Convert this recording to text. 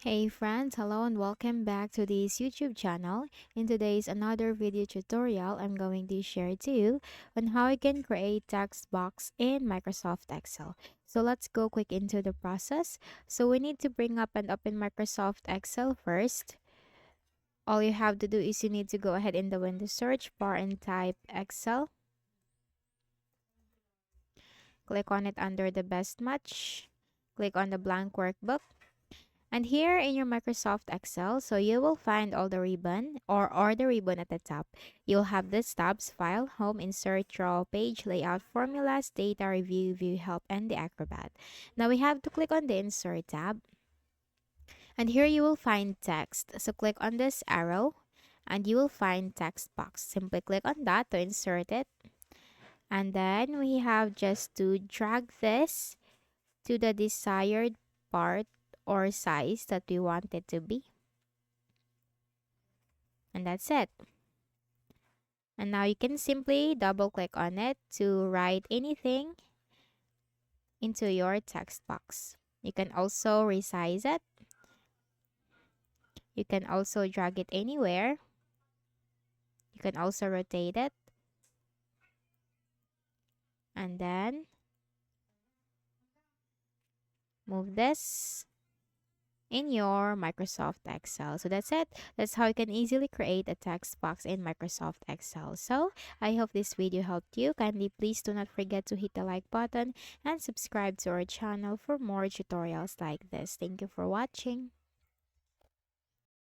Hey friends, hello and welcome back to this YouTube channel. In today's another video tutorial, I'm going to share to you on how you can create text box in Microsoft Excel. So let's go quick into the process. So we need to bring up and open Microsoft Excel first. All you have to do is you need to go ahead in the Windows search bar and type Excel. Click on it under the best match. Click on the blank workbook. And here in your Microsoft Excel, so you will find all the ribbon or the ribbon at the top. You'll have these tabs: File, Home, Insert, Draw, Page, Layout, Formulas, Data, Review, View Help, and the Acrobat. Now we have to click on the Insert tab. And here you will find text. So click on this arrow and you will find text box. Simply click on that to insert it. And then we have just to drag this to the desired part or size that we want it to be. And that's it. And now you can simply double click on it to write anything into your text box. You can also resize it. You can also drag it anywhere. You can also rotate it. And then move this in your Microsoft Excel. So that's it. That's how you can easily create a text box in Microsoft Excel. So I hope this video helped you. Kindly please do not forget to hit the like button and subscribe to our channel for more tutorials like this. Thank you for watching.